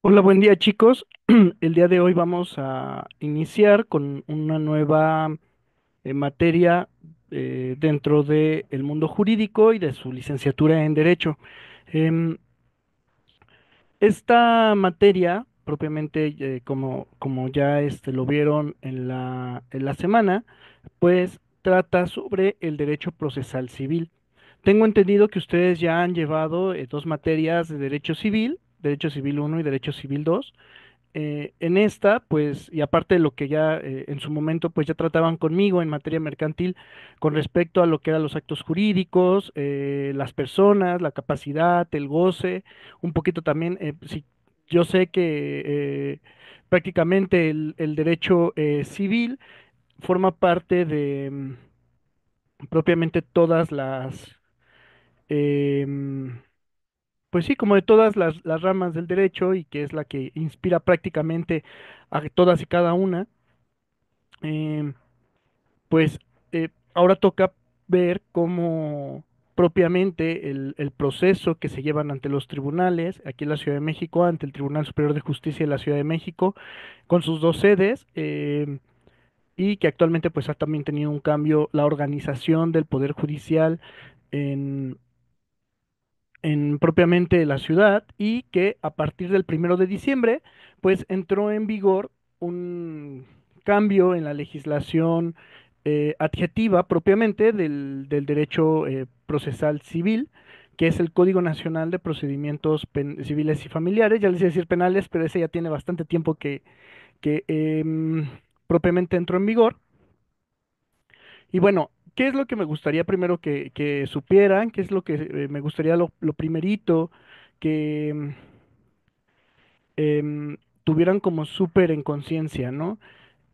Hola, buen día chicos. El día de hoy vamos a iniciar con una nueva materia dentro del mundo jurídico y de su licenciatura en Derecho. Em, Esta materia, propiamente, como ya lo vieron en la semana, pues trata sobre el derecho procesal civil. Tengo entendido que ustedes ya han llevado dos materias de Derecho Civil uno y Derecho Civil 2. En esta, pues, y aparte de lo que ya en su momento, pues ya trataban conmigo en materia mercantil con respecto a lo que eran los actos jurídicos, las personas, la capacidad, el goce, un poquito también, sí, yo sé que prácticamente el derecho civil forma parte de propiamente todas em, pues sí, como de todas las ramas del derecho y que es la que inspira prácticamente a todas y cada una. em, pues ahora toca ver cómo propiamente el proceso que se llevan ante los tribunales, aquí en la Ciudad de México, ante el Tribunal Superior de Justicia de la Ciudad de México, con sus dos sedes, y que actualmente pues ha también tenido un cambio la organización del Poder Judicial en propiamente la ciudad y que a partir del 1 de diciembre pues entró en vigor un cambio en la legislación adjetiva propiamente del derecho procesal civil, que es el Código Nacional de Procedimientos Civiles y Familiares. Ya les iba a decir penales, pero ese ya tiene bastante tiempo que propiamente entró en vigor. Y bueno, ¿qué es lo que me gustaría primero que supieran? ¿Qué es lo que me gustaría lo primerito que tuvieran como súper en conciencia, ¿no?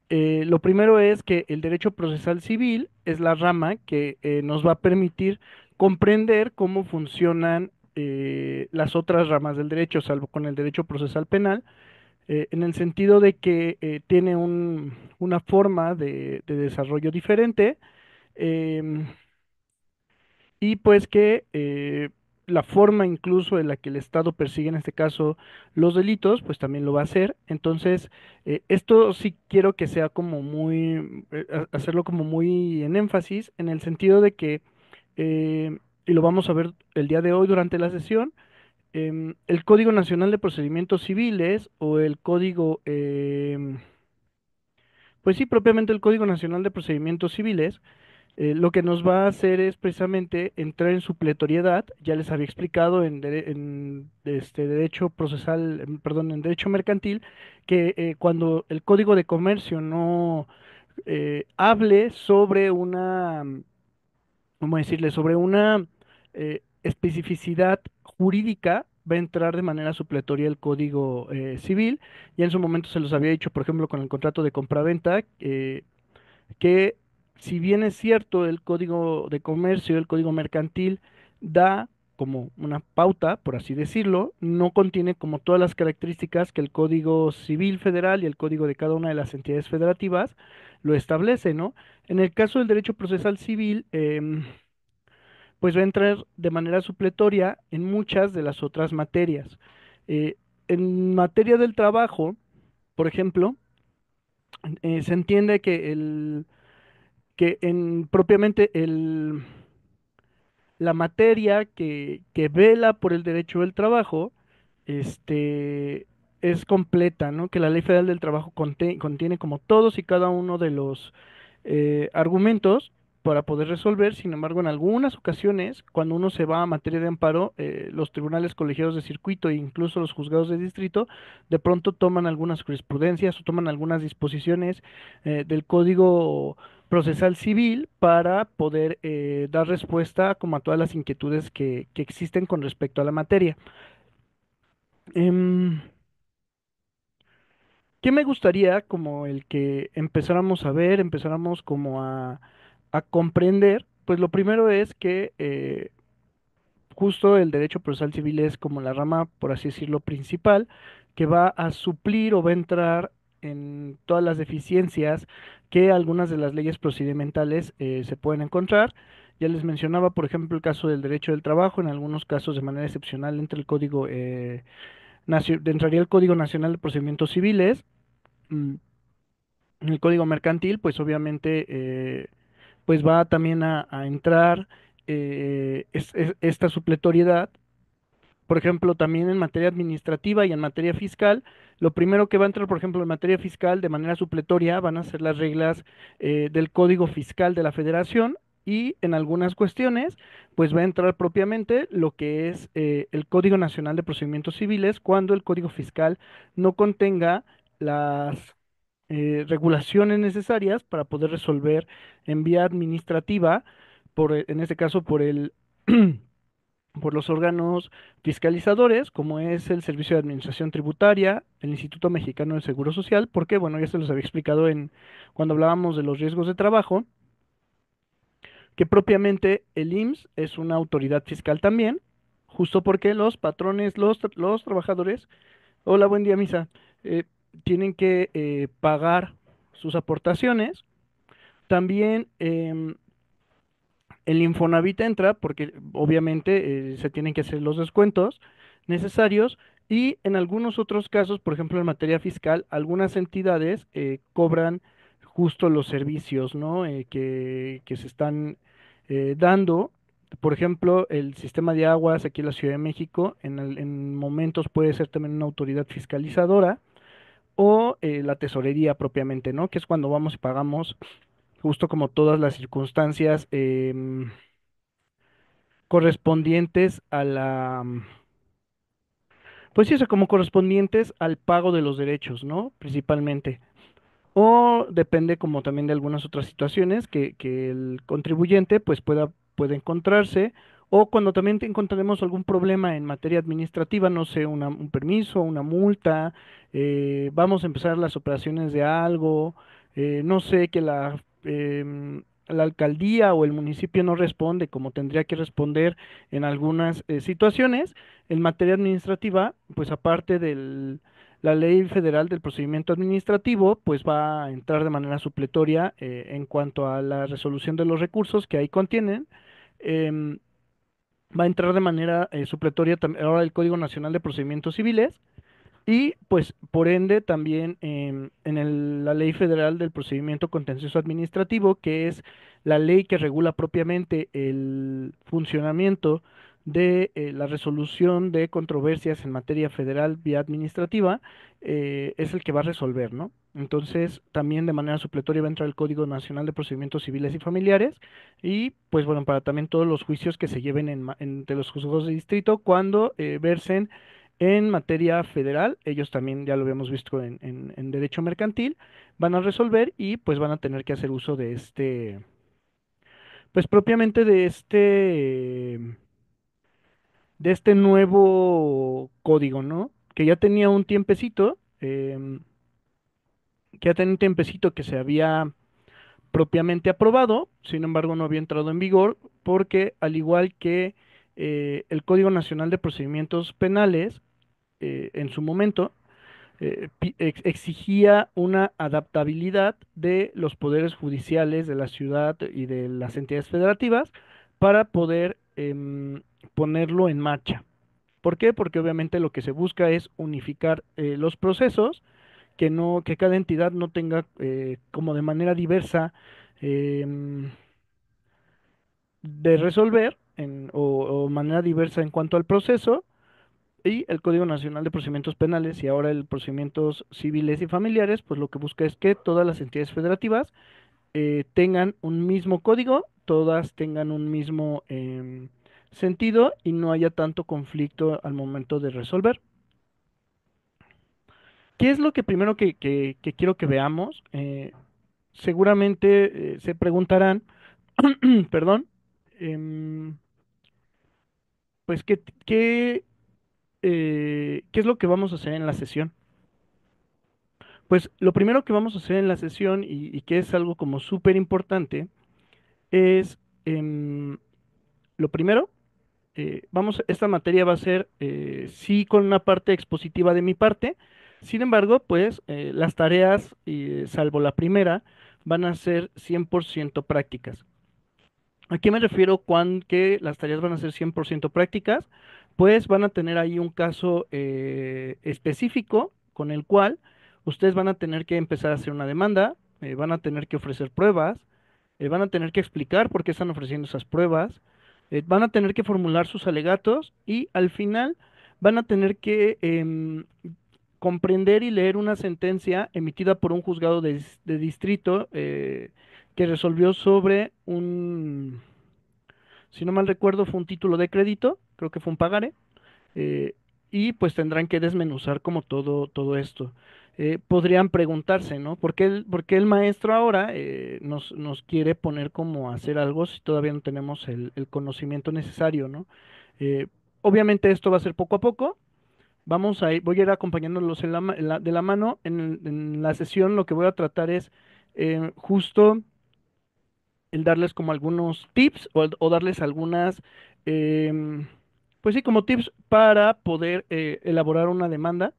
Lo primero es que el derecho procesal civil es la rama que nos va a permitir comprender cómo funcionan las otras ramas del derecho, salvo con el derecho procesal penal, en el sentido de que tiene una forma de desarrollo diferente. em, y pues que la forma incluso en la que el Estado persigue en este caso los delitos, pues también lo va a hacer. Entonces, esto sí quiero que sea como muy, hacerlo como muy en énfasis, en el sentido de que, y lo vamos a ver el día de hoy durante la sesión, el Código Nacional de Procedimientos Civiles o el Código, pues sí, propiamente el Código Nacional de Procedimientos Civiles, lo que nos va a hacer es precisamente entrar en supletoriedad. Ya les había explicado en este derecho procesal, perdón, en derecho mercantil, que cuando el Código de Comercio no hable sobre ¿cómo decirle? Sobre una especificidad jurídica, va a entrar de manera supletoria el Código Civil. Ya en su momento se los había dicho, por ejemplo, con el contrato de compraventa, que si bien es cierto el código de comercio, el código mercantil da como una pauta, por así decirlo, no contiene como todas las características que el Código Civil Federal y el código de cada una de las entidades federativas lo establece, ¿no? En el caso del derecho procesal civil, pues va a entrar de manera supletoria en muchas de las otras materias. Eh, en materia del trabajo, por ejemplo, se entiende que en propiamente la materia que vela por el derecho del trabajo, este, es completa, ¿no? Que la Ley Federal del Trabajo contiene como todos y cada uno de los argumentos para poder resolver. Sin embargo, en algunas ocasiones, cuando uno se va a materia de amparo, los tribunales colegiados de circuito e incluso los juzgados de distrito, de pronto toman algunas jurisprudencias o toman algunas disposiciones del Código Procesal Civil para poder dar respuesta como a todas las inquietudes que existen con respecto a la materia. Em, ¿Qué me gustaría como el que empezáramos a ver, empezáramos como a comprender? Pues lo primero es que justo el derecho procesal civil es como la rama, por así decirlo, principal, que va a suplir o va a entrar en todas las deficiencias que algunas de las leyes procedimentales se pueden encontrar. Ya les mencionaba, por ejemplo, el caso del derecho del trabajo, en algunos casos de manera excepcional entre el código entraría el Código Nacional de Procedimientos Civiles. mm, el Código Mercantil, pues obviamente, pues va también a entrar esta supletoriedad. Por ejemplo, también en materia administrativa y en materia fiscal, lo primero que va a entrar, por ejemplo, en materia fiscal de manera supletoria van a ser las reglas del Código Fiscal de la Federación, y en algunas cuestiones, pues va a entrar propiamente lo que es el Código Nacional de Procedimientos Civiles cuando el Código Fiscal no contenga las regulaciones necesarias para poder resolver en vía administrativa, en este caso por el por los órganos fiscalizadores, como es el Servicio de Administración Tributaria, el Instituto Mexicano del Seguro Social, porque, bueno, ya se los había explicado cuando hablábamos de los riesgos de trabajo, que propiamente el IMSS es una autoridad fiscal también, justo porque los patrones, los trabajadores, hola, buen día, Misa, eh, tienen que pagar sus aportaciones. También el Infonavit entra porque obviamente se tienen que hacer los descuentos necesarios, y en algunos otros casos, por ejemplo en materia fiscal, algunas entidades cobran justo los servicios, ¿no? Que se están dando. Por ejemplo, el sistema de aguas aquí en la Ciudad de México, en momentos puede ser también una autoridad fiscalizadora, o la tesorería propiamente, ¿no? Que es cuando vamos y pagamos justo como todas las circunstancias correspondientes a pues sí, o sea, como correspondientes al pago de los derechos, ¿no? Principalmente. O depende como también de algunas otras situaciones que el contribuyente pues pueda encontrarse, o cuando también encontraremos algún problema en materia administrativa, no sé, un permiso, una multa, vamos a empezar las operaciones de algo, no sé, que la alcaldía o el municipio no responde como tendría que responder en algunas situaciones. En materia administrativa, pues aparte del la ley federal del procedimiento administrativo, pues va a entrar de manera supletoria en cuanto a la resolución de los recursos que ahí contienen. em, Va a entrar de manera supletoria ahora el Código Nacional de Procedimientos Civiles, y pues por ende también en la Ley Federal del Procedimiento Contencioso Administrativo, que es la ley que regula propiamente el funcionamiento de la resolución de controversias en materia federal vía administrativa, es el que va a resolver, ¿no? Entonces, también de manera supletoria va a entrar el Código Nacional de Procedimientos Civiles y Familiares, y pues bueno, para también todos los juicios que se lleven entre los juzgados de distrito cuando versen en materia federal. Ellos también, ya lo habíamos visto en derecho mercantil, van a resolver y pues van a tener que hacer uso de pues propiamente de este nuevo código, ¿no? Que ya tenía un tiempecito, que ya tenía un tiempecito que se había propiamente aprobado, sin embargo no había entrado en vigor porque al igual que el Código Nacional de Procedimientos Penales, en su momento, exigía una adaptabilidad de los poderes judiciales de la ciudad y de las entidades federativas para poder ponerlo en marcha. ¿Por qué? Porque obviamente lo que se busca es unificar los procesos, que cada entidad no tenga como de manera diversa de resolver o manera diversa en cuanto al proceso, y el Código Nacional de Procedimientos Penales y ahora el Procedimientos Civiles y Familiares, pues lo que busca es que todas las entidades federativas tengan un mismo código, todas tengan un mismo sentido y no haya tanto conflicto al momento de resolver. ¿Qué es lo que primero que quiero que veamos? Seguramente se preguntarán, perdón, em, pues qué es lo que vamos a hacer en la sesión. Pues lo primero que vamos a hacer en la sesión, y que es algo como súper importante, es lo primero, esta materia va a ser sí con una parte expositiva de mi parte. Sin embargo, pues las tareas, salvo la primera, van a ser 100% prácticas. ¿A qué me refiero que las tareas van a ser 100% prácticas? pues van a tener ahí un caso específico con el cual ustedes van a tener que empezar a hacer una demanda, van a tener que ofrecer pruebas, van a tener que explicar por qué están ofreciendo esas pruebas, van a tener que formular sus alegatos y al final van a tener que comprender y leer una sentencia emitida por un juzgado de distrito que resolvió sobre si no mal recuerdo, fue un título de crédito, creo que fue un pagaré, eh, y pues tendrán que desmenuzar como todo esto. Podrían preguntarse, ¿no? ¿Por qué el maestro ahora nos quiere poner como a hacer algo si todavía no tenemos el conocimiento necesario, ¿no? Eh, Obviamente esto va a ser poco a poco. Voy a ir acompañándolos de la mano. En la sesión lo que voy a tratar es justo el darles como algunos tips o darles algunas, pues sí, como tips para poder elaborar una demanda,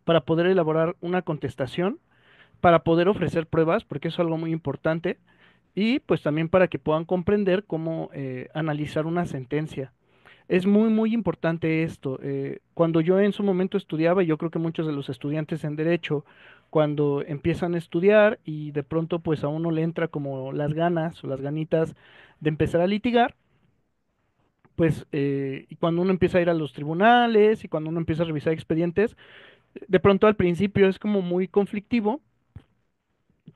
para poder elaborar una contestación, para poder ofrecer pruebas, porque eso es algo muy importante, y pues también para que puedan comprender cómo analizar una sentencia. Es muy, muy importante esto. Cuando yo en su momento estudiaba, y yo creo que muchos de los estudiantes en derecho, cuando empiezan a estudiar y de pronto pues a uno le entra como las ganas o las ganitas de empezar a litigar, pues y cuando uno empieza a ir a los tribunales y cuando uno empieza a revisar expedientes, de pronto al principio es como muy conflictivo,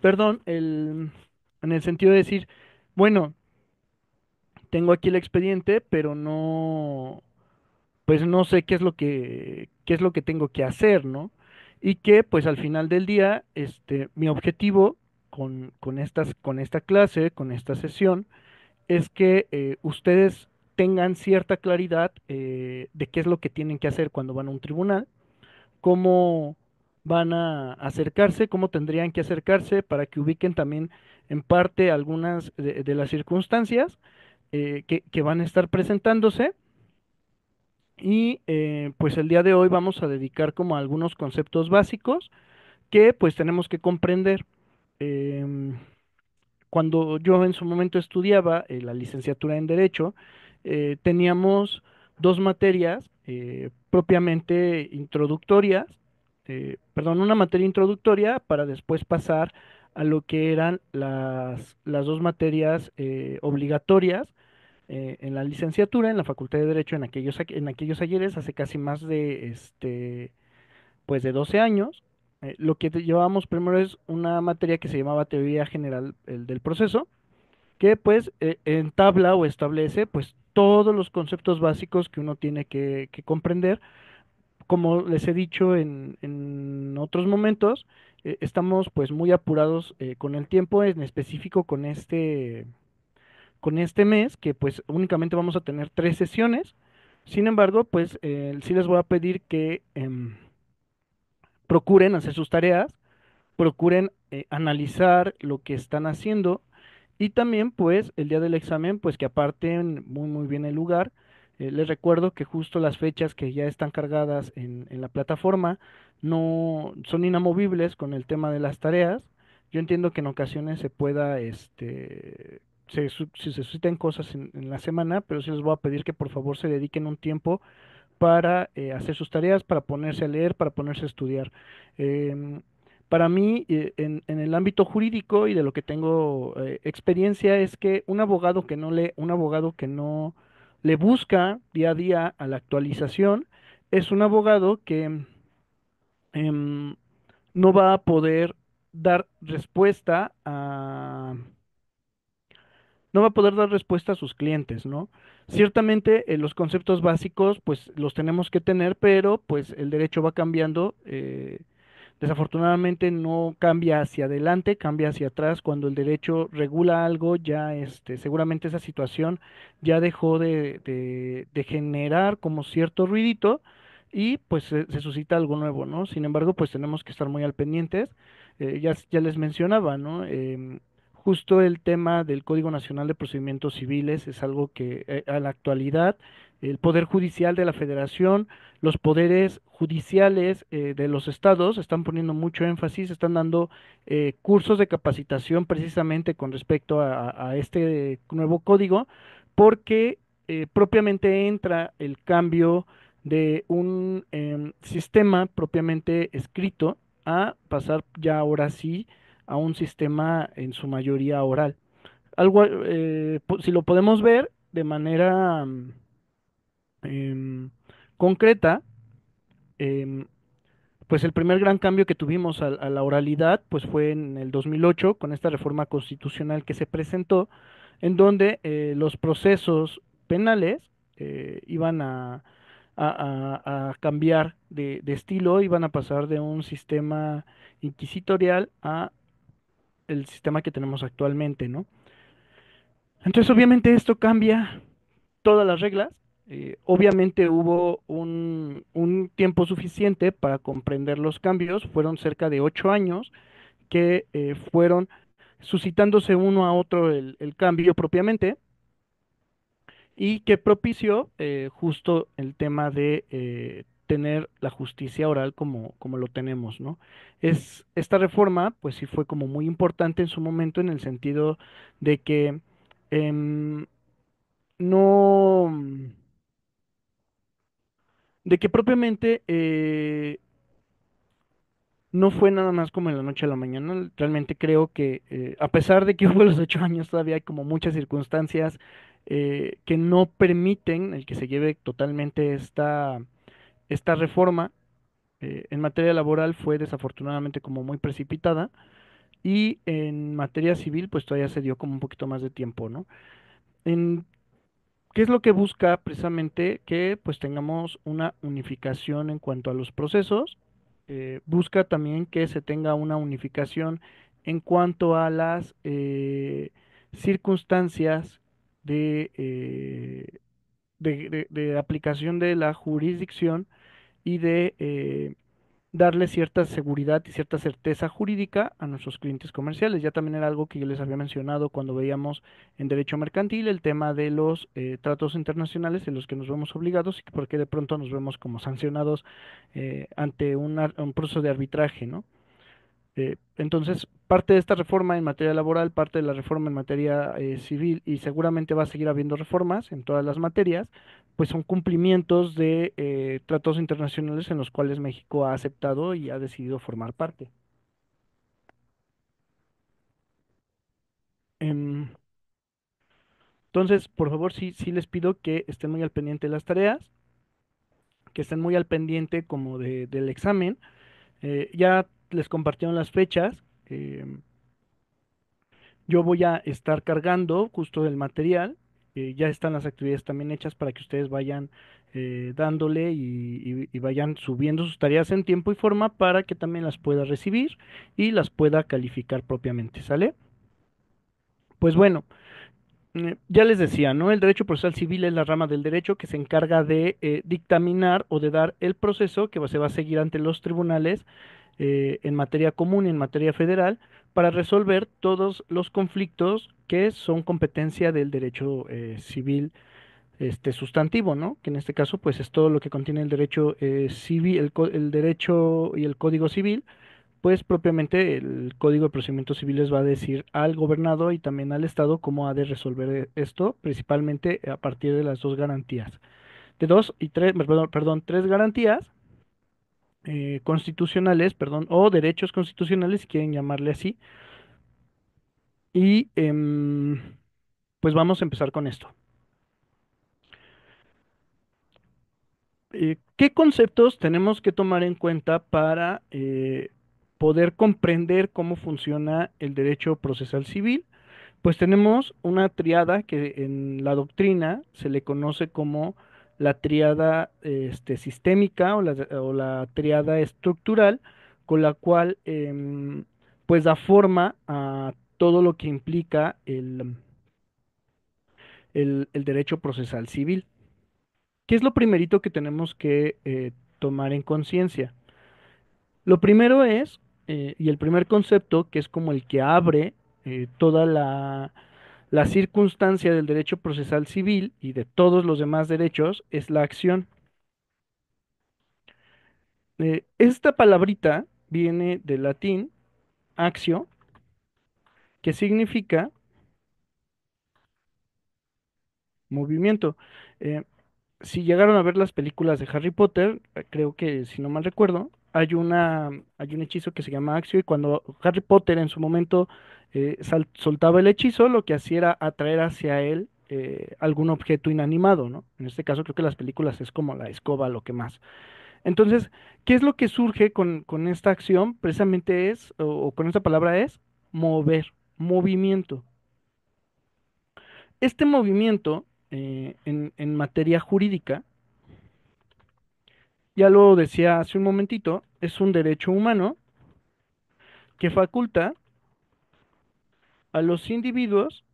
perdón, en el sentido de decir, bueno, tengo aquí el expediente, pero no, pues no sé qué es lo que tengo que hacer, ¿no? Y que pues al final del día, mi objetivo con esta clase, con esta sesión, es que ustedes tengan cierta claridad de qué es lo que tienen que hacer cuando van a un tribunal, cómo van a acercarse, cómo tendrían que acercarse para que ubiquen también en parte algunas de las circunstancias que van a estar presentándose y pues el día de hoy vamos a dedicar como a algunos conceptos básicos que pues tenemos que comprender. Em, Cuando yo en su momento estudiaba la licenciatura en Derecho, teníamos dos materias propiamente introductorias, perdón, una materia introductoria para después pasar a lo que eran las dos materias obligatorias en la licenciatura, en la Facultad de Derecho, en aquellos ayeres, hace casi más de, pues de 12 años. Lo que llevábamos primero es una materia que se llamaba Teoría General del Proceso, que pues entabla o establece pues todos los conceptos básicos que uno tiene que comprender. Como les he dicho en otros momentos, estamos pues muy apurados con el tiempo, en específico con este mes, que pues únicamente vamos a tener 3 sesiones. Sin embargo, pues sí les voy a pedir que procuren hacer sus tareas, procuren analizar lo que están haciendo y también pues el día del examen pues que aparten muy muy bien el lugar. Les recuerdo que justo las fechas que ya están cargadas en la plataforma no son inamovibles con el tema de las tareas. Yo entiendo que en ocasiones se pueda, se susciten cosas en la semana, pero sí les voy a pedir que por favor se dediquen un tiempo para hacer sus tareas, para ponerse a leer, para ponerse a estudiar. Em, para mí, en el ámbito jurídico y de lo que tengo experiencia, es que un abogado que no lee, un abogado que no le busca día a día a la actualización, es un abogado que em, no va a poder dar respuesta no va a poder dar respuesta a sus clientes, ¿no? Ciertamente los conceptos básicos pues los tenemos que tener, pero pues el derecho va cambiando. Desafortunadamente no cambia hacia adelante, cambia hacia atrás. Cuando el derecho regula algo, ya seguramente esa situación ya dejó de generar como cierto ruidito y pues se suscita algo nuevo, ¿no? Sin embargo, pues tenemos que estar muy al pendientes. Ya les mencionaba, ¿no? Justo el tema del Código Nacional de Procedimientos Civiles es algo que a la actualidad el Poder Judicial de la Federación, los poderes judiciales de los estados están poniendo mucho énfasis, están dando cursos de capacitación precisamente con respecto a este nuevo código, porque propiamente entra el cambio de un sistema propiamente escrito a pasar ya ahora sí a un sistema en su mayoría oral. Algo, si lo podemos ver de manera em, concreta, em, pues el primer gran cambio que tuvimos a la oralidad pues fue en el 2008 con esta reforma constitucional que se presentó, en donde los procesos penales iban a cambiar de estilo, iban a pasar de un sistema inquisitorial a el sistema que tenemos actualmente, ¿no? Entonces, obviamente esto cambia todas las reglas. Obviamente hubo un tiempo suficiente para comprender los cambios, fueron cerca de 8 años que fueron suscitándose uno a otro el cambio propiamente y que propició justo el tema de tener la justicia oral como lo tenemos, ¿no? Esta reforma, pues sí fue como muy importante en su momento en el sentido de que em, no, de que propiamente no fue nada más como en la noche a la mañana. Realmente creo que a pesar de que hubo los 8 años, todavía hay como muchas circunstancias que no permiten el que se lleve totalmente esta reforma. En materia laboral fue desafortunadamente como muy precipitada y en materia civil pues todavía se dio como un poquito más de tiempo, ¿no? En ¿Qué es lo que busca precisamente? Que pues tengamos una unificación en cuanto a los procesos. Busca también que se tenga una unificación en cuanto a las circunstancias de, de aplicación de la jurisdicción y de darle cierta seguridad y cierta certeza jurídica a nuestros clientes comerciales. Ya también era algo que yo les había mencionado cuando veíamos en derecho mercantil el tema de los tratos internacionales en los que nos vemos obligados y porque de pronto nos vemos como sancionados ante un proceso de arbitraje, ¿no? Entonces, parte de esta reforma en materia laboral, parte de la reforma en materia civil, y seguramente va a seguir habiendo reformas en todas las materias, pues son cumplimientos de tratados internacionales en los cuales México ha aceptado y ha decidido formar parte. Em, entonces, por favor, sí, sí les pido que estén muy al pendiente de las tareas, que estén muy al pendiente como del examen. Ya les compartieron las fechas. Yo voy a estar cargando justo del material. Ya están las actividades también hechas para que ustedes vayan dándole y vayan subiendo sus tareas en tiempo y forma para que también las pueda recibir y las pueda calificar propiamente, ¿sale? Pues bueno, ya les decía, ¿no? El derecho procesal civil es la rama del derecho que se encarga de dictaminar o de dar el proceso que se va a seguir ante los tribunales en materia común y en materia federal para resolver todos los conflictos que son competencia del derecho civil sustantivo, ¿no? Que en este caso pues es todo lo que contiene el derecho civil, el derecho y el código civil, pues propiamente el Código de Procedimientos Civiles va a decir al gobernador y también al Estado cómo ha de resolver esto, principalmente a partir de las dos garantías. De dos y tres, perdón, tres garantías constitucionales, perdón, o derechos constitucionales, si quieren llamarle así. Y pues vamos a empezar con esto. ¿Qué conceptos tenemos que tomar en cuenta para poder comprender cómo funciona el derecho procesal civil? Pues tenemos una triada que en la doctrina se le conoce como la triada sistémica o la triada estructural, con la cual pues da forma a todo lo que implica el derecho procesal civil. ¿Qué es lo primerito que tenemos que tomar en conciencia? Lo primero es, y el primer concepto, que es como el que abre toda la circunstancia del derecho procesal civil y de todos los demás derechos, es la acción. Esta palabrita viene del latín actio, que significa movimiento. Eh, si llegaron a ver las películas de Harry Potter, creo que si no mal recuerdo, hay un hechizo que se llama Accio y cuando Harry Potter en su momento soltaba el hechizo, lo que hacía era atraer hacia él algún objeto inanimado, ¿no? En este caso creo que las películas es como la escoba, lo que más. Entonces, ¿qué es lo que surge con esta acción? Precisamente es, o con esta palabra es, mover, movimiento. Este movimiento, en materia jurídica, ya lo decía hace un momentito, es un derecho humano que faculta a los individuos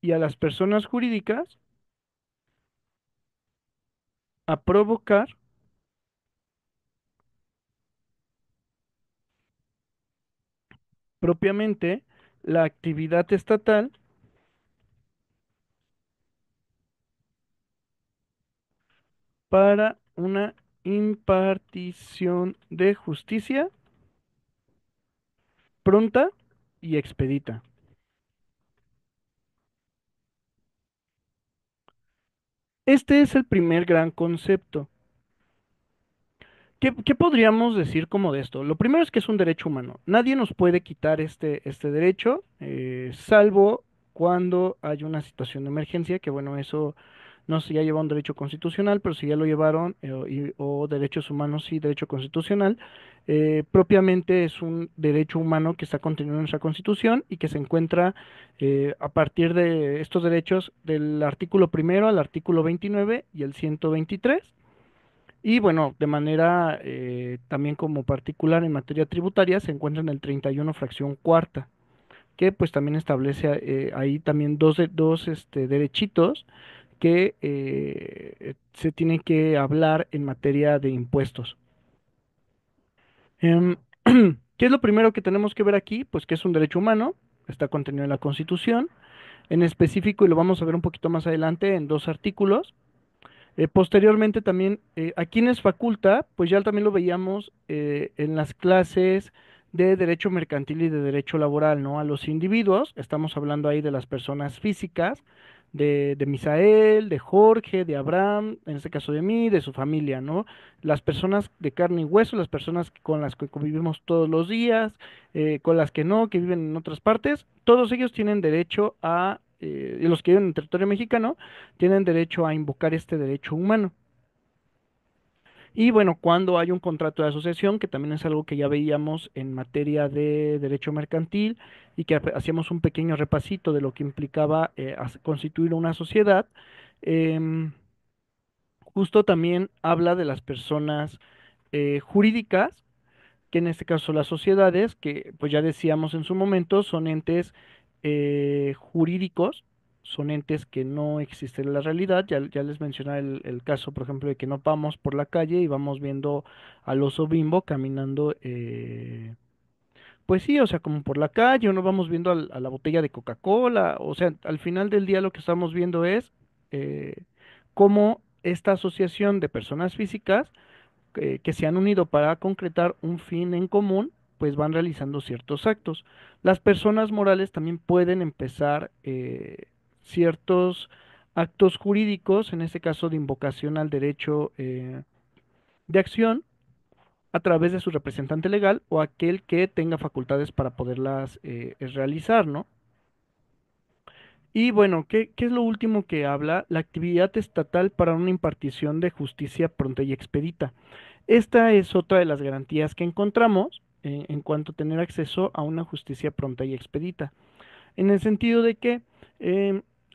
y a las personas jurídicas a provocar propiamente la actividad estatal para una impartición de justicia pronta y expedita. Este es el primer gran concepto. ¿Qué podríamos decir como de esto? Lo primero es que es un derecho humano. Nadie nos puede quitar este derecho, salvo cuando hay una situación de emergencia, que bueno, eso no sé si ya lleva un derecho constitucional, pero si ya lo llevaron, o derechos humanos y derecho constitucional, propiamente es un derecho humano que está contenido en nuestra Constitución y que se encuentra a partir de estos derechos del artículo primero al artículo 29 y el 123. Y bueno, de manera también como particular en materia tributaria se encuentra en el 31 fracción cuarta, que pues también establece ahí también dos derechitos que se tienen que hablar en materia de impuestos. Em, ¿Qué es lo primero que tenemos que ver aquí? Pues que es un derecho humano, está contenido en la Constitución, en específico, y lo vamos a ver un poquito más adelante en dos artículos. Posteriormente también, ¿a quienes faculta? Pues ya también lo veíamos en las clases de derecho mercantil y de derecho laboral, ¿no? A los individuos, estamos hablando ahí de las personas físicas, de Misael, de Jorge, de Abraham, en este caso de mí, de su familia, ¿no? Las personas de carne y hueso, las personas con las que convivimos todos los días, con las que no, que viven en otras partes, todos ellos tienen derecho a, y los que viven en territorio mexicano, tienen derecho a invocar este derecho humano. Y bueno, cuando hay un contrato de asociación, que también es algo que ya veíamos en materia de derecho mercantil y que hacíamos un pequeño repasito de lo que implicaba constituir una sociedad, em, justo también habla de las personas jurídicas, que en este caso las sociedades, que pues ya decíamos en su momento, son entes jurídicos, son entes que no existen en la realidad. Ya les mencioné el caso, por ejemplo, de que no vamos por la calle y vamos viendo al oso Bimbo caminando, pues sí, o sea, como por la calle, o no vamos viendo a la botella de Coca-Cola, o sea, al final del día lo que estamos viendo es cómo esta asociación de personas físicas que se han unido para concretar un fin en común, pues van realizando ciertos actos. Las personas morales también pueden empezar ciertos actos jurídicos, en este caso de invocación al derecho de acción, a través de su representante legal o aquel que tenga facultades para poderlas realizar, ¿no? Y bueno, ¿qué es lo último que habla? La actividad estatal para una impartición de justicia pronta y expedita. Esta es otra de las garantías que encontramos en cuanto a tener acceso a una justicia pronta y expedita, en el sentido de que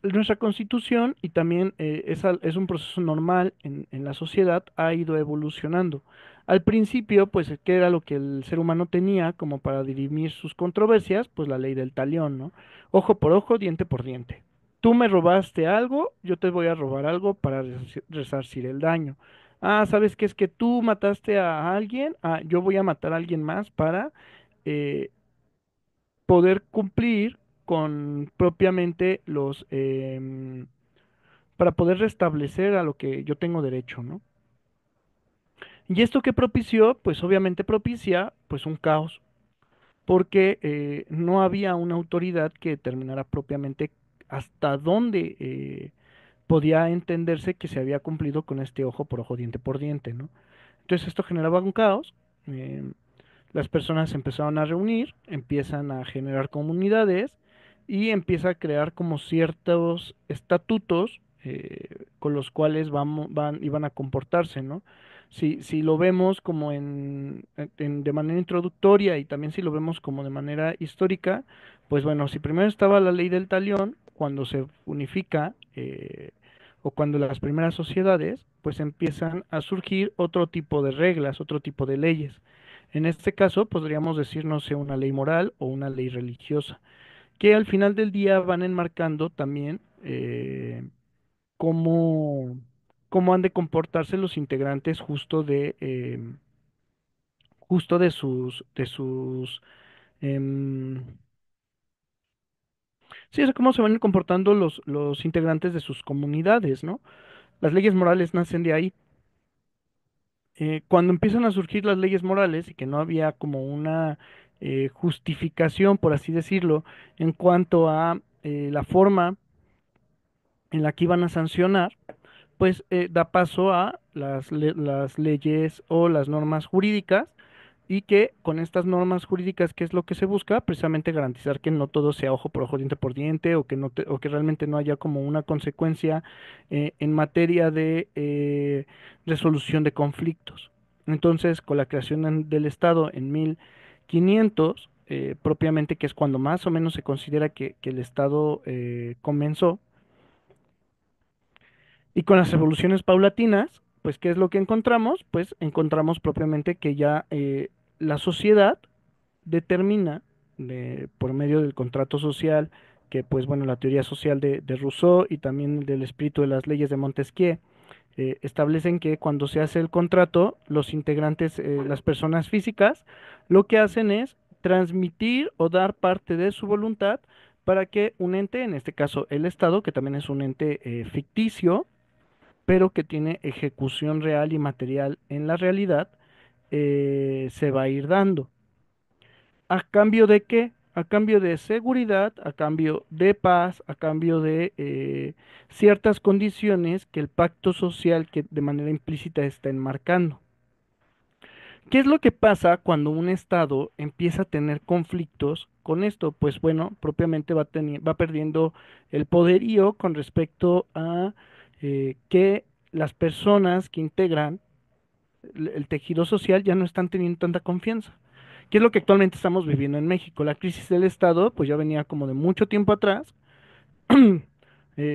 nuestra constitución y también es un proceso normal en la sociedad, ha ido evolucionando. Al principio, pues, ¿qué era lo que el ser humano tenía como para dirimir sus controversias? Pues la ley del talión, ¿no? Ojo por ojo, diente por diente. Tú me robaste algo, yo te voy a robar algo para resarcir el daño. Ah, ¿sabes qué? Es que tú mataste a alguien, ah, yo voy a matar a alguien más para eh, poder cumplir con propiamente para poder restablecer a lo que yo tengo derecho, ¿no? Y esto que propició, pues obviamente propicia, pues un caos. porque no había una autoridad que determinara propiamente hasta dónde podía entenderse que se había cumplido con este ojo por ojo, diente por diente, ¿no? Entonces esto generaba un caos. eh, las personas se empezaron a reunir, empiezan a generar comunidades y empieza a crear como ciertos estatutos con los cuales iban a comportarse, ¿no? Si lo vemos como de manera introductoria y también si lo vemos como de manera histórica, pues bueno, si primero estaba la ley del talión, cuando se unifica o cuando las primeras sociedades, pues empiezan a surgir otro tipo de reglas, otro tipo de leyes. En este caso, podríamos decir, no sé, una ley moral o una ley religiosa, que al final del día van enmarcando también cómo, cómo han de comportarse los integrantes justo em, sí, o sea, cómo se van comportando los integrantes de sus comunidades, ¿no? Las leyes morales nacen de ahí. Cuando empiezan a surgir las leyes morales y que no había como una justificación, por así decirlo, en cuanto a la forma en la que iban a sancionar, pues da paso a las leyes o las normas jurídicas y que con estas normas jurídicas, ¿qué es lo que se busca? Precisamente garantizar que no todo sea ojo por ojo, diente por diente, o que o que realmente no haya como una consecuencia en materia de resolución de conflictos. Entonces, con la creación del Estado en 1500, propiamente, que es cuando más o menos se considera que el Estado comenzó, y con las evoluciones paulatinas, pues, ¿qué es lo que encontramos? Pues encontramos propiamente que ya la sociedad determina por medio del contrato social, que pues bueno, la teoría social de Rousseau y también del espíritu de las leyes de Montesquieu, establecen que cuando se hace el contrato, los integrantes, las personas físicas, lo que hacen es transmitir o dar parte de su voluntad para que un ente, en este caso el Estado, que también es un ente ficticio, pero que tiene ejecución real y material en la realidad, se va a ir dando. ¿A cambio de qué? A cambio de seguridad, a cambio de paz, a cambio de ciertas condiciones que el pacto social que de manera implícita está enmarcando. ¿Qué es lo que pasa cuando un Estado empieza a tener conflictos con esto? Pues bueno, propiamente va perdiendo el poderío con respecto a que las personas que integran el tejido social ya no están teniendo tanta confianza. ¿Qué es lo que actualmente estamos viviendo en México? La crisis del Estado, pues ya venía como de mucho tiempo atrás,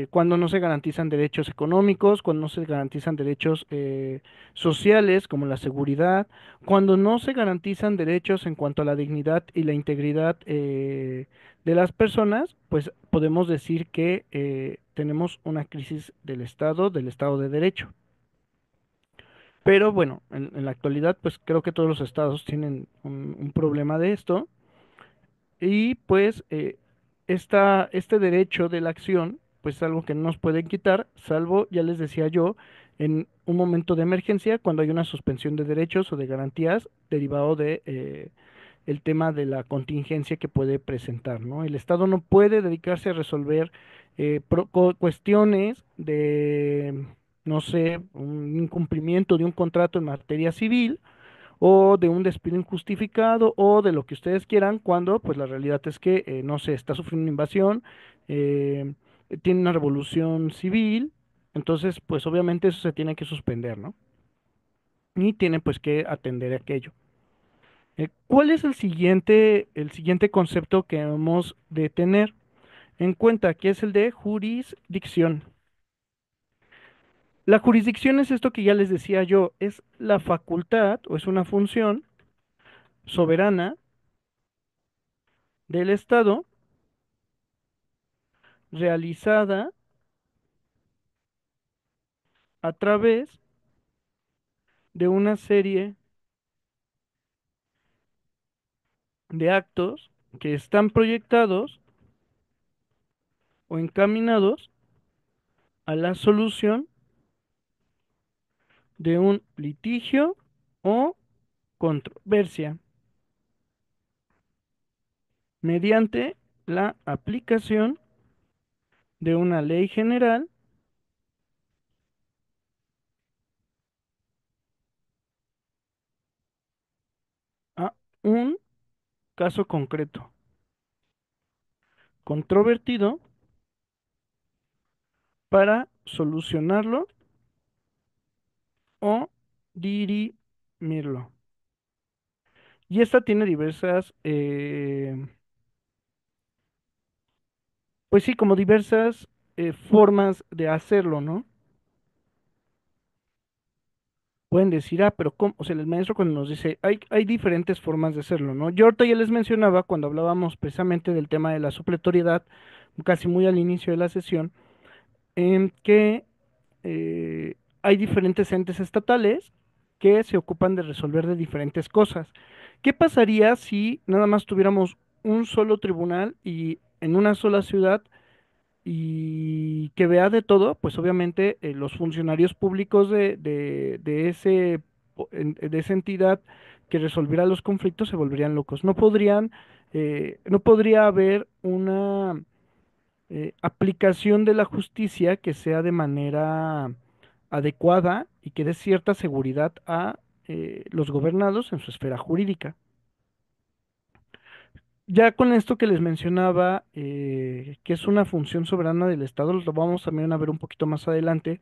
cuando no se garantizan derechos económicos, cuando no se garantizan derechos sociales como la seguridad, cuando no se garantizan derechos en cuanto a la dignidad y la integridad de las personas, pues podemos decir que tenemos una crisis del Estado de Derecho. Pero bueno, en la actualidad, pues creo que todos los estados tienen un problema de esto y pues este derecho de la acción, pues es algo que no nos pueden quitar, salvo, ya les decía yo, en un momento de emergencia, cuando hay una suspensión de derechos o de garantías derivado de el tema de la contingencia que puede presentar, ¿no? El Estado no puede dedicarse a resolver cuestiones de, no sé, un incumplimiento de un contrato en materia civil o de un despido injustificado o de lo que ustedes quieran, cuando pues la realidad es que, no sé, está sufriendo una invasión, eh, tiene una revolución civil, entonces pues obviamente eso se tiene que suspender, ¿no? Y tienen pues que atender aquello. ¿Cuál es el siguiente concepto que hemos de tener en cuenta? Que es el de jurisdicción. La jurisdicción es esto que ya les decía yo, es la facultad o es una función soberana del Estado realizada a través de una serie de actos que están proyectados o encaminados a la solución de un litigio o controversia. mediante la aplicación de una ley general a un caso concreto, controvertido, para solucionarlo o dirimirlo. Y esta tiene diversas, pues sí, como diversas formas de hacerlo, ¿no? Pueden decir, ah, pero ¿cómo? O sea, el maestro cuando nos dice, hay diferentes formas de hacerlo, ¿no? Yo ahorita ya les mencionaba cuando hablábamos precisamente del tema de la supletoriedad, casi muy al inicio de la sesión, en que eh, hay diferentes entes estatales que se ocupan de resolver de diferentes cosas. ¿Qué pasaría si nada más tuviéramos un solo tribunal y en una sola ciudad y que vea de todo? Pues obviamente los funcionarios públicos de ese, de esa entidad que resolviera los conflictos se volverían locos. No podría haber una aplicación de la justicia que sea de manera adecuada y que dé cierta seguridad a los gobernados en su esfera jurídica. Ya con esto que les mencionaba, que es una función soberana del Estado, lo vamos también a ver un poquito más adelante,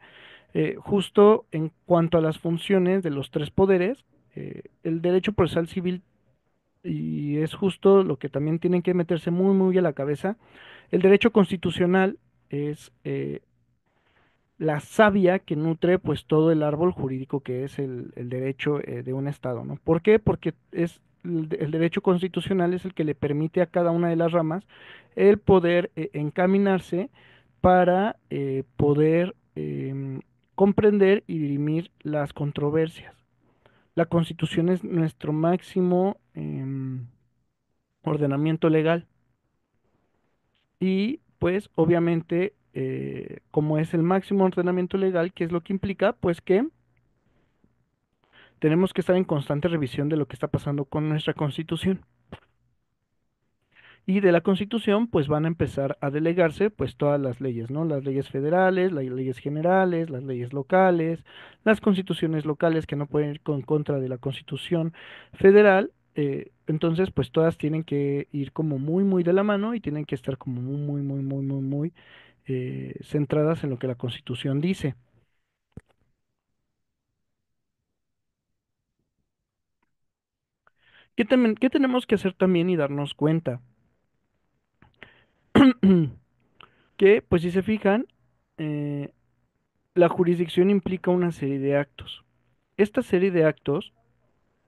justo en cuanto a las funciones de los tres poderes, el derecho procesal civil, y es justo lo que también tienen que meterse muy, muy a la cabeza, el derecho constitucional es la savia que nutre pues todo el árbol jurídico que es el derecho de un Estado, ¿no? ¿Por qué? Porque es el derecho constitucional es el que le permite a cada una de las ramas el poder encaminarse para poder comprender y dirimir las controversias. La Constitución es nuestro máximo ordenamiento legal y pues obviamente como es el máximo ordenamiento legal, ¿qué es lo que implica? Pues que tenemos que estar en constante revisión de lo que está pasando con nuestra Constitución. Y de la Constitución, pues van a empezar a delegarse, pues todas las leyes, ¿no? Las leyes federales, las leyes generales, las leyes locales, las constituciones locales que no pueden ir con contra de la Constitución federal. Entonces, pues todas tienen que ir como muy, muy de la mano y tienen que estar como muy, muy, muy, muy, muy, muy centradas en lo que la Constitución dice. ¿Qué tenemos que hacer también y darnos cuenta? Que, pues si se fijan, eh, la jurisdicción implica una serie de actos. Esta serie de actos,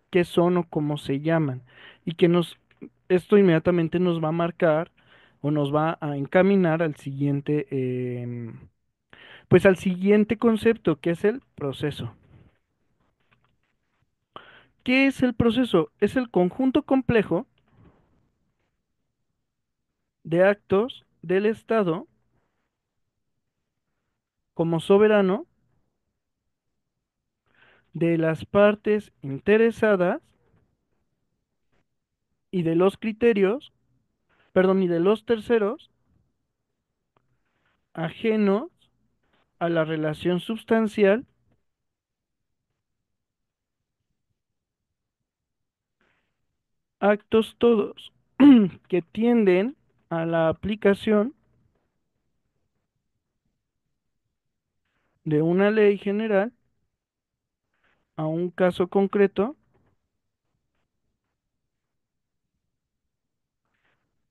¿qué son o cómo se llaman? Y que esto inmediatamente nos va a marcar o nos va a encaminar al siguiente, pues al siguiente concepto, que es el proceso. ¿Qué es el proceso? Es el conjunto complejo de actos del Estado como soberano de las partes interesadas y de los criterios, perdón, y de los terceros ajenos a la relación sustancial, actos todos que tienden a la aplicación de una ley general a un caso concreto,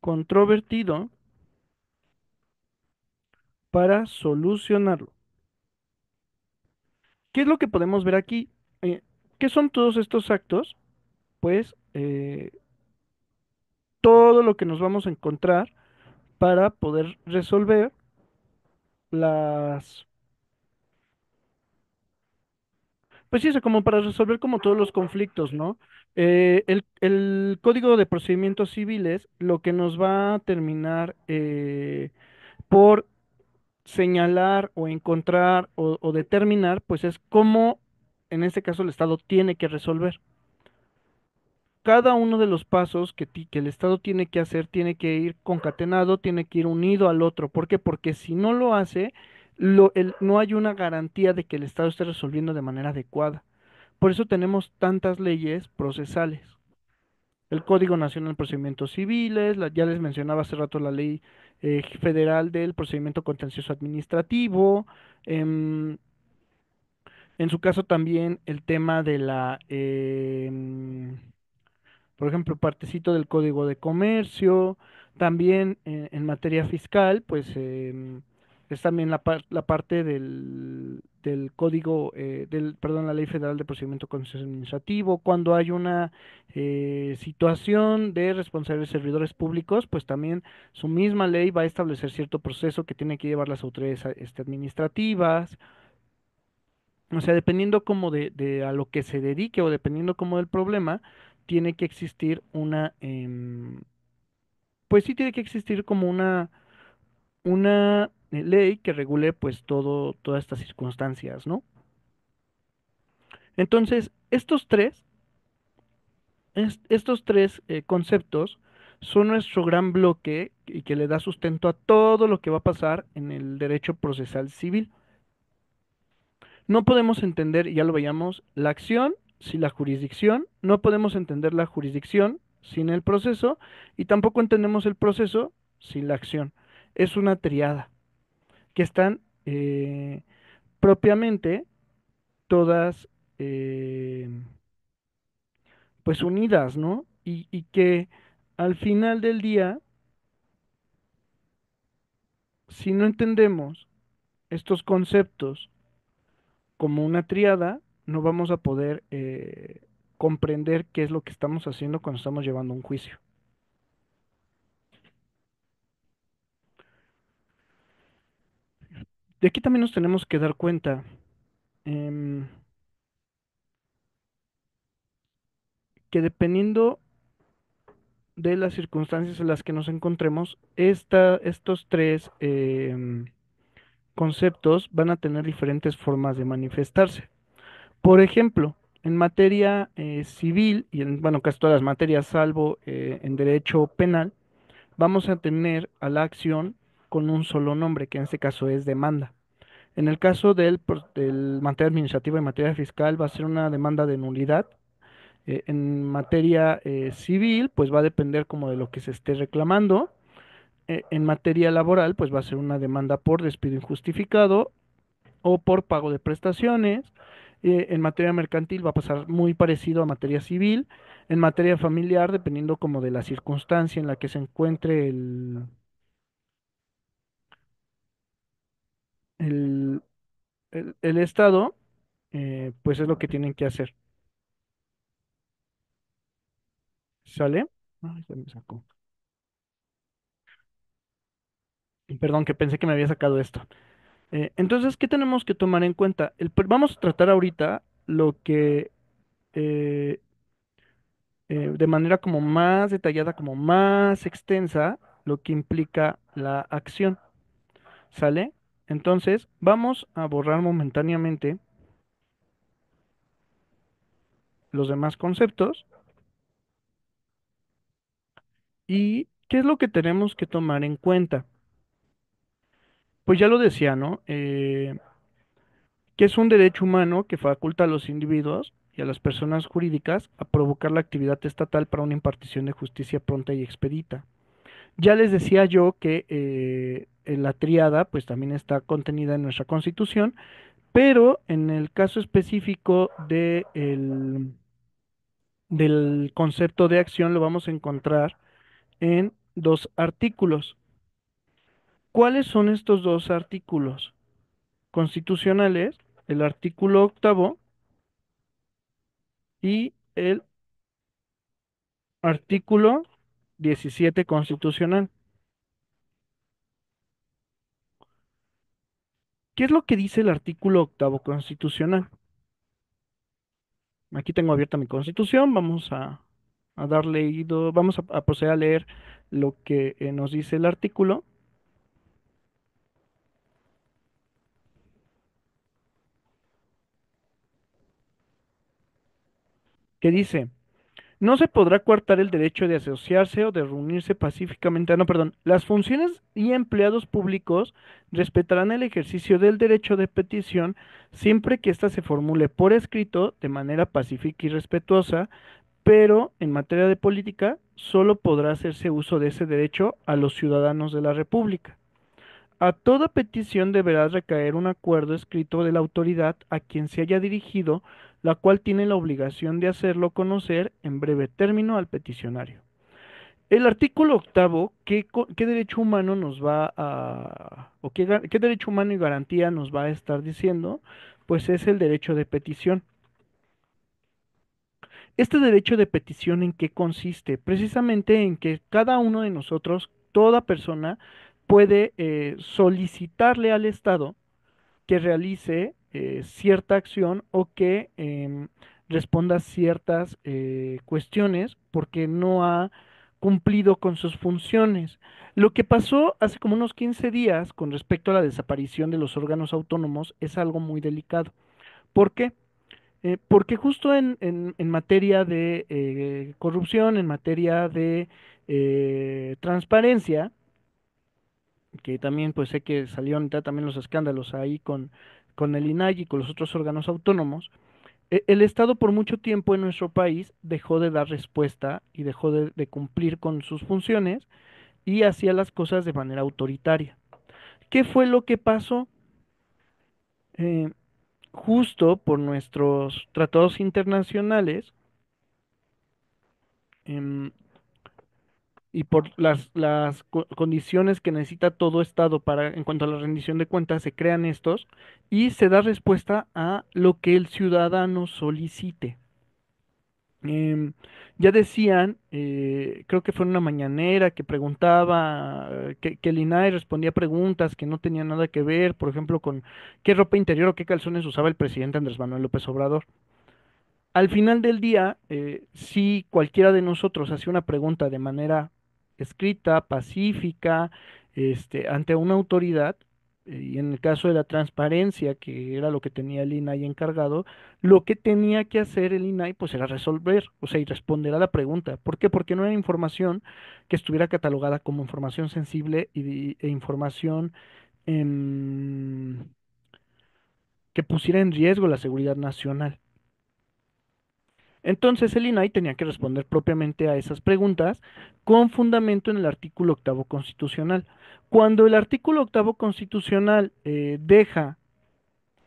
controvertido, para solucionarlo. ¿Qué es lo que podemos ver aquí? ¿Qué son todos estos actos? Pues todo lo que nos vamos a encontrar para poder resolver las. Pues sí, o sea, como para resolver como todos los conflictos, ¿no? El Código de Procedimientos Civiles lo que nos va a terminar por señalar o encontrar o determinar, pues es cómo, en este caso, el Estado tiene que resolver. cada uno de los pasos que el Estado tiene que hacer tiene que ir concatenado, tiene que ir unido al otro. ¿Por qué? Porque si no lo hace, no hay una garantía de que el Estado esté resolviendo de manera adecuada. Por eso tenemos tantas leyes procesales. El Código Nacional de Procedimientos Civiles, ya les mencionaba hace rato la ley federal del procedimiento contencioso administrativo, em, en su caso también el tema de por ejemplo, partecito del Código de Comercio, también en materia fiscal, pues es también la parte del Código, perdón, la Ley Federal de Procedimiento Contencioso Administrativo, cuando hay una situación de responsabilidad de servidores públicos, pues también su misma ley va a establecer cierto proceso que tienen que llevar las autoridades administrativas, o sea, dependiendo como de a lo que se dedique o dependiendo como del problema, tiene que existir pues sí tiene que existir como una ley que regule pues todas estas circunstancias, ¿no? Entonces, estos tres conceptos son nuestro gran bloque y que le da sustento a todo lo que va a pasar en el derecho procesal civil. No podemos entender, y ya lo veíamos, la acción sin la jurisdicción, no podemos entender la jurisdicción sin el proceso y tampoco entendemos el proceso sin la acción. Es una triada que están propiamente todas eh, pues unidas, ¿no? Y que al final del día, si no entendemos estos conceptos como una triada, no vamos a poder comprender qué es lo que estamos haciendo cuando estamos llevando un juicio. De aquí también nos tenemos que dar cuenta em, que dependiendo de las circunstancias en las que nos encontremos, estos tres conceptos van a tener diferentes formas de manifestarse. Por ejemplo, en materia civil y en, bueno, casi todas las materias, salvo en derecho penal, vamos a tener a la acción con un solo nombre, que en este caso es demanda. En el caso del materia administrativa y materia fiscal va a ser una demanda de nulidad. En materia civil, pues va a depender como de lo que se esté reclamando. En materia laboral, pues va a ser una demanda por despido injustificado o por pago de prestaciones. En materia mercantil va a pasar muy parecido a materia civil. En materia familiar, dependiendo como de la circunstancia en la que se encuentre el, el Estado, pues es lo que tienen que hacer. ¿Sale? Ay, se me sacó. Perdón, que pensé que me había sacado esto. Entonces, ¿qué tenemos que tomar en cuenta? Vamos a tratar ahorita lo que eh, de manera como más detallada, como más extensa, lo que implica la acción. ¿Sale? Entonces, vamos a borrar momentáneamente los demás conceptos y ¿qué es lo que tenemos que tomar en cuenta? Pues ya lo decía, ¿no? Que es un derecho humano que faculta a los individuos y a las personas jurídicas a provocar la actividad estatal para una impartición de justicia pronta y expedita. Ya les decía yo que en la tríada pues también está contenida en nuestra Constitución, pero en el caso específico del concepto de acción lo vamos a encontrar en dos artículos. ¿Cuáles son estos dos artículos constitucionales? El artículo octavo y el artículo 17 constitucional. ¿Qué es lo que dice el artículo octavo constitucional? Aquí tengo abierta mi constitución, vamos a dar leído, vamos a proceder a leer lo que nos dice el artículo, que dice, No se podrá coartar el derecho de asociarse o de reunirse pacíficamente. No, perdón. Las funciones y empleados públicos respetarán el ejercicio del derecho de petición siempre que ésta se formule por escrito de manera pacífica y respetuosa, pero en materia de política solo podrá hacerse uso de ese derecho a los ciudadanos de la República. A toda petición deberá recaer un acuerdo escrito de la autoridad a quien se haya dirigido, la cual tiene la obligación de hacerlo conocer en breve término al peticionario. El artículo octavo, ¿qué derecho humano nos va a, o qué derecho humano y garantía nos va a estar diciendo? Pues es el derecho de petición. Este derecho de petición, ¿en qué consiste? Precisamente en que cada uno de nosotros, toda persona, puede solicitarle al Estado que realice cierta acción o que responda ciertas cuestiones porque no ha cumplido con sus funciones. Lo que pasó hace como unos 15 días con respecto a la desaparición de los órganos autónomos es algo muy delicado. ¿Por qué? Porque justo en materia de corrupción, en materia de transparencia, que también pues sé que salieron ya también los escándalos ahí con el INAI y con los otros órganos autónomos, el Estado por mucho tiempo en nuestro país dejó de dar respuesta y dejó de cumplir con sus funciones y hacía las cosas de manera autoritaria. ¿Qué fue lo que pasó? Eh, Justo por nuestros tratados internacionales, em, y por las condiciones que necesita todo Estado para, en cuanto a la rendición de cuentas, se crean estos y se da respuesta a lo que el ciudadano solicite. Em, ya decían, creo que fue en una mañanera que preguntaba, que el INAI respondía preguntas que no tenían nada que ver, por ejemplo, con qué ropa interior o qué calzones usaba el presidente Andrés Manuel López Obrador. Al final del día, si cualquiera de nosotros hace una pregunta de manera escrita, pacífica, ante una autoridad, y en el caso de la transparencia, que era lo que tenía el INAI encargado, lo que tenía que hacer el INAI, pues era resolver, o sea, y responder a la pregunta. ¿Por qué? Porque no era información que estuviera catalogada como información sensible e información em, que pusiera en riesgo la seguridad nacional. Entonces el INAI tenía que responder propiamente a esas preguntas con fundamento en el artículo octavo constitucional. Cuando el artículo octavo constitucional deja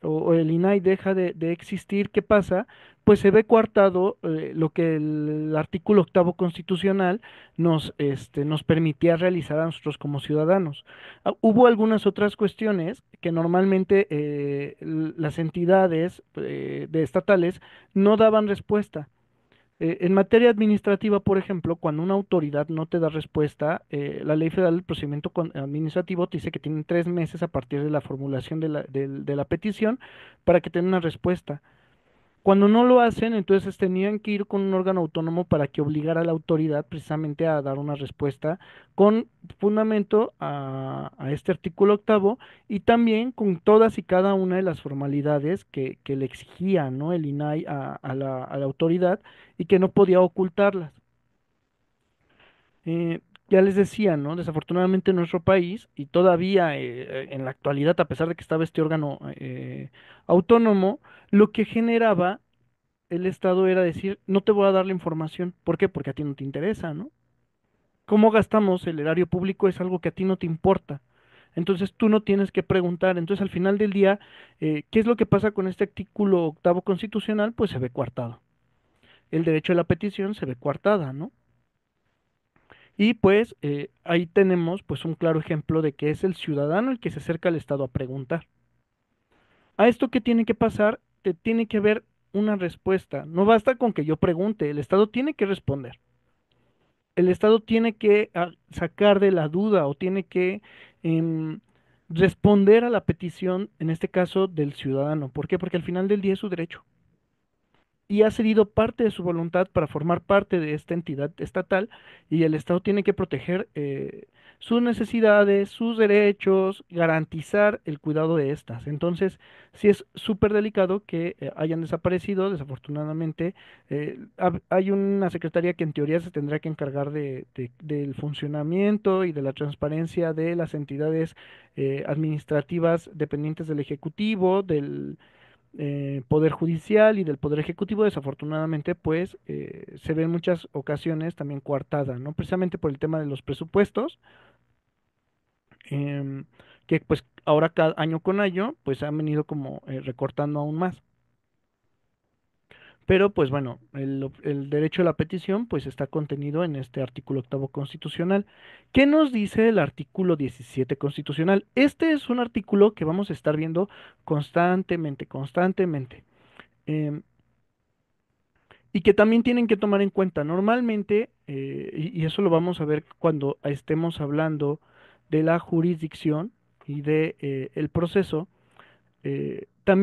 o el INAI deja de existir, ¿qué pasa? Pues se ve coartado lo que el artículo octavo constitucional nos permitía realizar a nosotros como ciudadanos. Hubo algunas otras cuestiones que normalmente las entidades de estatales no daban respuesta. En materia administrativa, por ejemplo, cuando una autoridad no te da respuesta, la Ley Federal del Procedimiento Administrativo te dice que tienen 3 meses a partir de la formulación de la petición para que tengan una respuesta. Cuando no lo hacen, entonces tenían que ir con un órgano autónomo para que obligara a la autoridad precisamente a dar una respuesta con fundamento a este artículo octavo y también con todas y cada una de las formalidades que le exigía, ¿no? El INAI a la autoridad y que no podía ocultarlas. Ya les decía, ¿no? Desafortunadamente en nuestro país y todavía en la actualidad, a pesar de que estaba este órgano autónomo, lo que generaba el Estado era decir, no te voy a dar la información. ¿Por qué? Porque a ti no te interesa, ¿no? ¿Cómo gastamos el erario público? Es algo que a ti no te importa. Entonces tú no tienes que preguntar. Entonces al final del día, ¿qué es lo que pasa con este artículo octavo constitucional? Pues se ve coartado. El derecho a la petición se ve coartada, ¿no? Y pues ahí tenemos pues un claro ejemplo de que es el ciudadano el que se acerca al Estado a preguntar. ¿A esto qué tiene que pasar? Te tiene que haber una respuesta. No basta con que yo pregunte, el Estado tiene que responder. El Estado tiene que sacar de la duda o tiene que em, responder a la petición, en este caso del ciudadano. ¿Por qué? Porque al final del día es su derecho. Y ha cedido parte de su voluntad para formar parte de esta entidad estatal y el Estado tiene que proteger sus necesidades, sus derechos, garantizar el cuidado de estas. Entonces, sí es súper delicado que hayan desaparecido, desafortunadamente. Hay una secretaría que en teoría se tendrá que encargar del funcionamiento y de la transparencia de las entidades administrativas dependientes del Ejecutivo, del Poder Judicial y del Poder Ejecutivo. Desafortunadamente, pues se ve en muchas ocasiones también coartada, ¿no? Precisamente por el tema de los presupuestos, em, que pues ahora cada año con año, pues han venido como recortando aún más. Pero pues bueno, el derecho a la petición pues está contenido en este artículo octavo constitucional. ¿Qué nos dice el artículo 17 constitucional? Este es un artículo que vamos a estar viendo constantemente, constantemente. Em, y que también tienen que tomar en cuenta normalmente, y eso lo vamos a ver cuando estemos hablando de la jurisdicción y de el proceso.